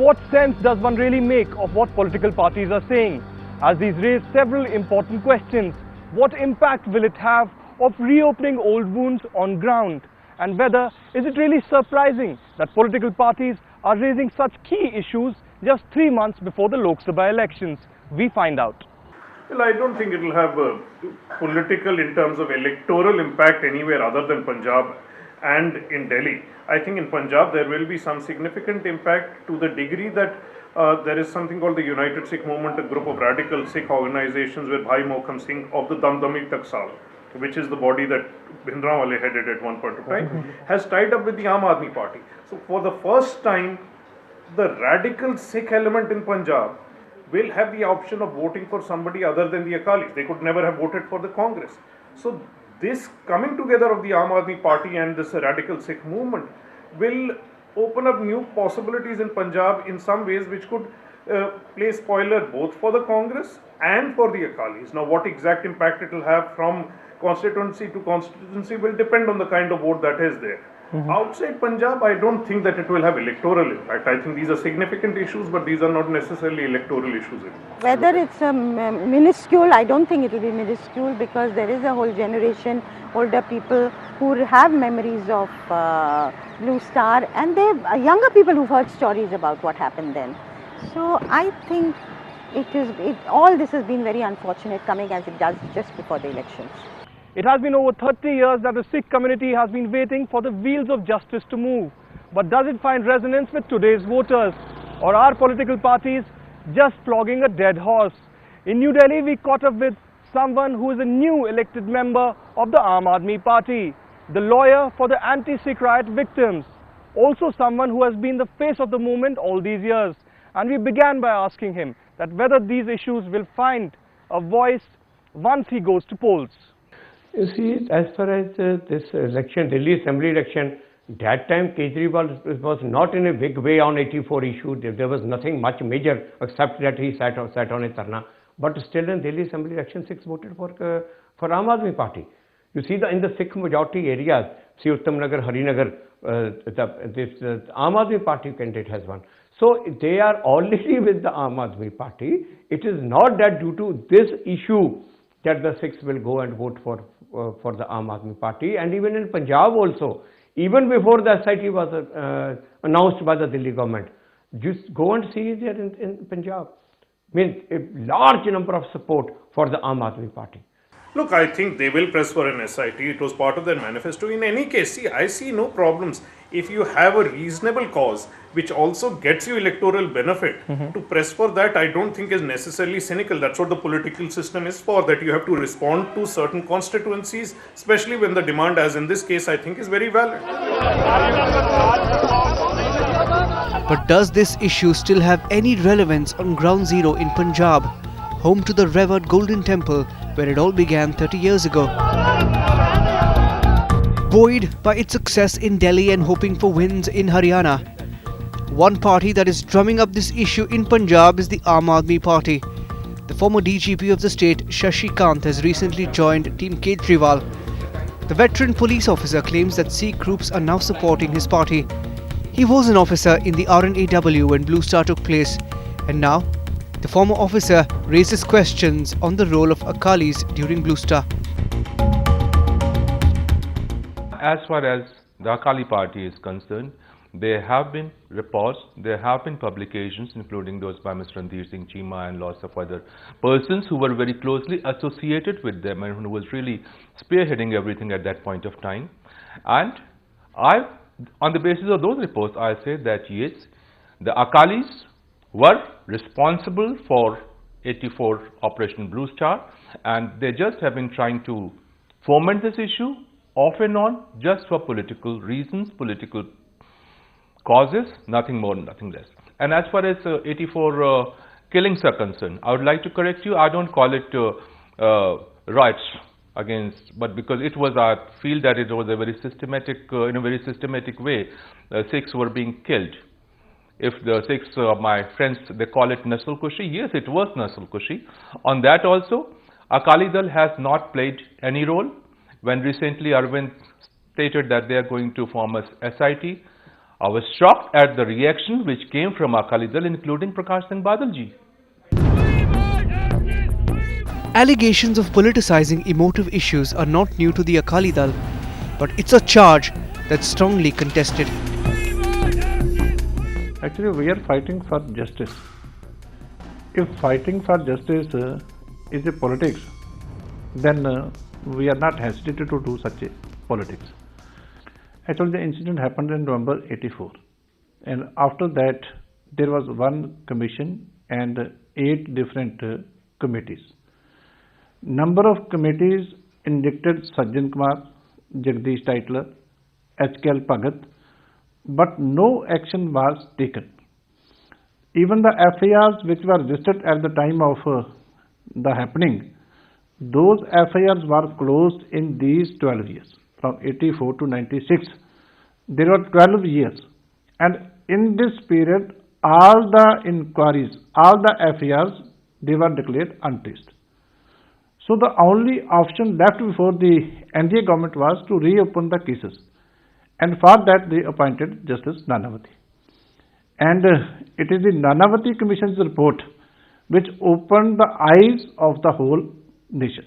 what sense does one really make of what political parties are saying? As these raise several important questions. What impact will it have of reopening old wounds on ground? And whether is it really surprising that political parties are raising such key issues just 3 months before the Lok Sabha elections? We find out. Well, I don't think it will have political in terms of electoral impact anywhere other than Punjab and in Delhi. I think in Punjab there will be some significant impact to the degree that there is something called the United Sikh Movement, a group of radical Sikh organizations with Bhai Mokham Singh of the Damdami Taksal, which is the body that Bhindranwale headed at one point of time, has tied up with the Aam Aadmi Party. So for the first time, the radical Sikh element in Punjab will have the option of voting for somebody other than the Akalis. They could never have voted for the Congress. So this coming together of the Aam Aadmi Party and this radical Sikh movement will open up new possibilities in Punjab in some ways which could play spoiler both for the Congress and for the Akalis. Now what exact impact it will have from constituency to constituency will depend on the kind of vote that is there. Outside Punjab, I don't think that it will have electoral impact. I think these are significant issues, but these are not necessarily electoral issues. Whether it's minuscule, I don't think it will be minuscule, because there is a whole generation, older people who have memories of Blue Star, and they younger people who've heard stories about what happened then. So I think all this has been very unfortunate, coming as it does just before the elections. It has been over 30 years that the Sikh community has been waiting for the wheels of justice to move. But does it find resonance with today's voters? Or are political parties just flogging a dead horse? In New Delhi, we caught up with someone who is a new elected member of the Aam Aadmi Party, the lawyer for the anti-Sikh riot victims, also someone who has been the face of the movement all these years. And we began by asking him that whether these issues will find a voice once he goes to polls. You see, as far as this election, Delhi Assembly election, that time Kejriwal was not in a big way on 84 issue. There was nothing much major except that he sat on a dharna. But still in Delhi Assembly election, Sikhs voted for Aam Aadmi Party. You see, in the Sikh majority areas, see Uttam Nagar, Harinagar, this Aam Aadmi Party candidate has won. So they are already with the Aam Aadmi Party. It is not that due to this issue that the Sikhs will go and vote for the Aam Aadmi Party. And even in Punjab also, even before the SIT was announced by the Delhi government, just go and see there in Punjab. Means a large number of support for the Aam Aadmi Party. Look, I think they will press for an SIT. It was part of their manifesto. In any case, see, I see no problems. If you have a reasonable cause, which also gets you electoral benefit, to press for that, I don't think is necessarily cynical. That's what the political system is for, that you have to respond to certain constituencies, especially when the demand, as in this case, I think is very valid. But does this issue still have any relevance on ground zero in Punjab, home to the revered Golden Temple, where it all began 30 years ago? Buoyed by its success in Delhi and hoping for wins in Haryana, one party that is drumming up this issue in Punjab is the Aam Aadmi Party. The former DGP of the state, Shashi Kant, has recently joined Team Kejriwal. The veteran police officer claims that Sikh groups are now supporting his party. He was an officer in the RNAW when Blue Star took place, and now the former officer raises questions on the role of Akalis during Blue Star. As far as the Akali Party is concerned, there have been reports, there have been publications, including those by Mr. Randir Singh Cheema and lots of other persons who were very closely associated with them and who was really spearheading everything at that point of time. And on the basis of those reports, I say that yes, the Akalis were responsible for 84 Operation Blue Star, and they just have been trying to foment this issue off and on just for political reasons, political causes, nothing more, nothing less. And as far as 84 killings are concerned, I would like to correct you. I don't call it riots against, but because it was, I feel that it was a very systematic, in a very systematic way, Sikhs were being killed. If the Sikhs, my friends, they call it Nasl Kushi, yes, it was Nasl Kushi. On that also, Akali Dal has not played any role. When recently Arvind stated that they are going to form a SIT, I was shocked at the reaction which came from Akali Dal, including Prakash Singh Badal ji. Allegations of politicizing emotive issues are not new to the Akali Dal, but it's a charge that's strongly contested. Actually, we are fighting for justice. If fighting for justice is a politics, then we are not hesitated to do such a politics. Actually, the incident happened in November 84, and after that there was one commission and 8 different committees. Number of committees indicted Sajjan Kumar, Jagdish Titler, HKL Bhagat, but no action was taken. Even the FIRs which were registered at the time of the happening, those FIRs were closed in these 12 years, from 84 to 96. There were 12 years, and in this period, all the inquiries, all the FIRs, they were declared untraced. So the only option left before the NDA government was to reopen the cases, and for that they appointed Justice Nanavati. And it is the Nanavati Commission's report which opened the eyes of the whole nation.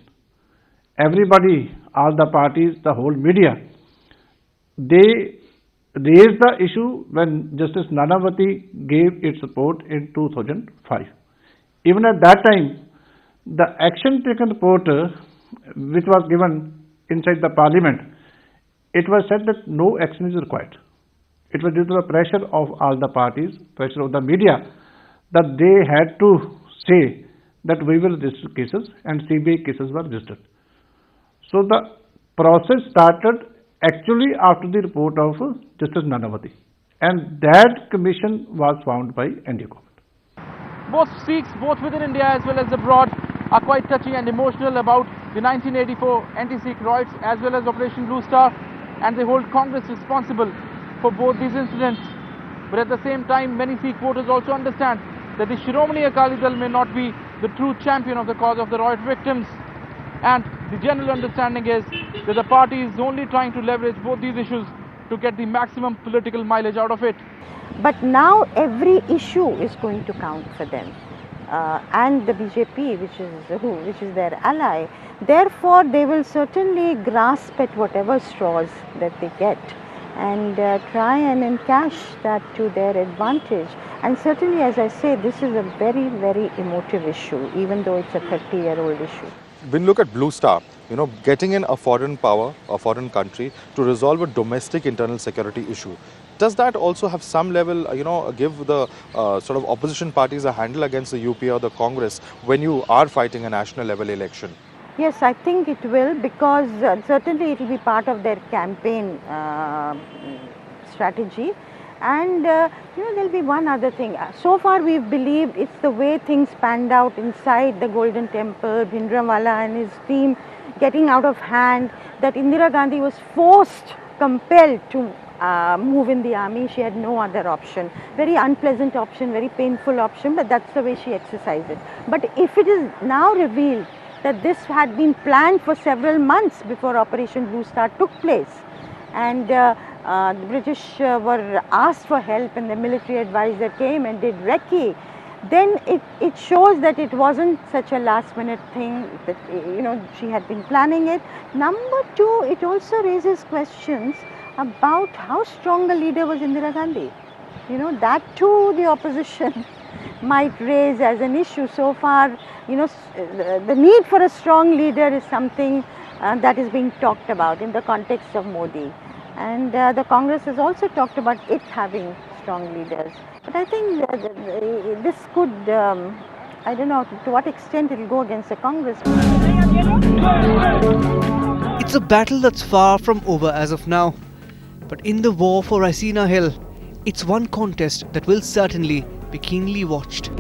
Everybody, all the parties, the whole media, they raised the issue when Justice Nanavati gave its report in 2005. Even at that time, the action taken report which was given inside the parliament, it was said that no action is required. It was due to the pressure of all the parties, pressure of the media, that they had to say that we will register cases, and CBI cases were registered. So the process started actually after the report of Justice Nanavati, and that commission was found by NDA government. Both Sikhs, both within India as well as abroad, are quite touchy and emotional about the 1984 anti-Sikh riots as well as Operation Blue Star, and they hold Congress responsible for both these incidents. But at the same time, many Sikh voters also understand that the Shiromani Akali Dal may not be the true champion of the cause of the riot victims, and the general understanding is that the party is only trying to leverage both these issues to get the maximum political mileage out of it. But now every issue is going to count for them, and the BJP, which is their ally. Therefore, they will certainly grasp at whatever straws that they get and try and encash that to their advantage. And certainly, as I say, this is a very, very emotive issue, even though it's a 30-year-old issue. When you look at Blue Star, getting in a foreign power, a foreign country to resolve a domestic internal security issue, does that also have some level, give the sort of opposition parties a handle against the UP or the Congress when you are fighting a national level election? Yes, I think it will, because certainly it will be part of their campaign strategy. And there will be one other thing. So far we've believed it's the way things panned out inside the Golden Temple, Bhindranwala and his team getting out of hand, that Indira Gandhi was compelled to move in the army. She had no other option. Very unpleasant option, very painful option, but that's the way she exercised it. But if it is now revealed that this had been planned for several months before Operation Blue Star took place, and the British were asked for help and the military advisor came and did recce, then it shows that it wasn't such a last minute thing, that she had been planning it. Number two, it also raises questions about how strong a leader was Indira Gandhi. That too the opposition might raise as an issue. So far, the need for a strong leader is something that is being talked about in the context of Modi. And the Congress has also talked about it having strong leaders. But I think this could, I don't know to what extent it will go against the Congress. It's a battle that's far from over as of now. But in the war for Raisina Hill, it's one contest that will certainly be keenly watched.